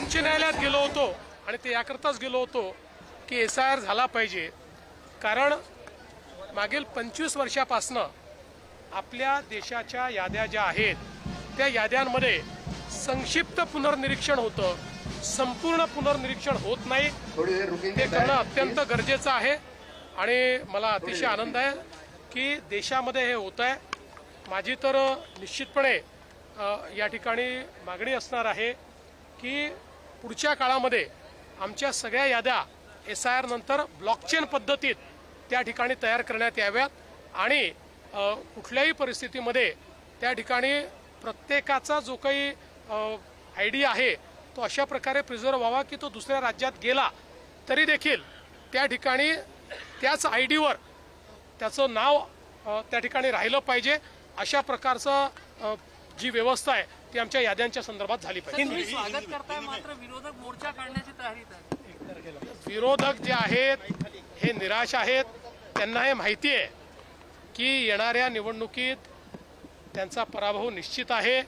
उच्च न्यायालयात गेलो होतो आणि ते याकरताच गेलो होतो की SIR झाला पाहिजे, कारण मागील 25 वर्षापासनं आपल्या देशाच्या याद्या ज्या आहेत त्या याद्यांमध्ये संक्षिप्त पुनर्निरीक्षण होतं, संपूर्ण पुनर्निरीक्षण होत नाही. ते करणं अत्यंत गरजेचं आहे आणि मला अतिशय आनंद आहे की देशामध्ये हे होत आहे. माझी तर निश्चितपणे या ठिकाणी मागणी असणार आहे की पुढच्या काळामध्ये आमच्या सगळ्या याद्या SIR नंतर ब्लॉकचेन पद्धतीत त्या ठिकाणी तयार करण्यात याव्यात आणि कुठल्याही परिस्थितीमध्ये त्या ठिकाणी प्रत्येकाचा जो काही ID आहे तो अशा प्रकारे प्रिझर्व व्हावा की तो दुसऱ्या राज्यात गेला तरी देखील त्या ठिकाणी त्याच IDवर त्याचं नाव त्या ठिकाणी राहिलं पाहिजे. अशा प्रकारचं जी व्यवस्था आहे ती आमच्या याद्यांच्या संदर्भात झाली पाहिजे. स्वागत करताय मात्र विरोधक मोर्चा काढण्याची तयारीत आहे. विरोधक जे आहेत हे निराश आहेत. त्यांना हे माहिती आहे की येणाऱ्या निवडणुकीत त्यांचा पराभव निश्चित आहे.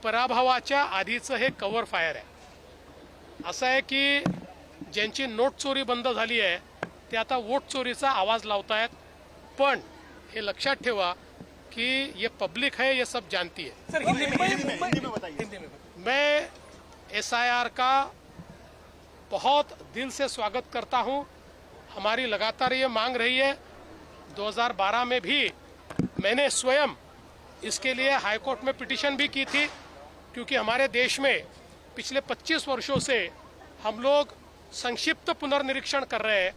पराभवाच्या आधीचं हे कव्हर फायर आहे. असं आहे की ज्यांची नोट चोरी बंद झाली आहे ते आता वोट चोरीचा आवाज लावतायत. पण हे लक्षात ठेवा कि ये पब्लिक है, ये सब जानती है. सर हिंदी में बताइए. मैं SIR का बहुत दिल से स्वागत करता हूं. हमारी लगातार ये मांग रही है. 2012 में भी मैंने स्वयं इसके लिए हाईकोर्ट में पिटीशन भी की थी, क्योंकि हमारे देश में पिछले 25 वर्षों से हम लोग संक्षिप्त पुनर्निरीक्षण कर रहे हैं.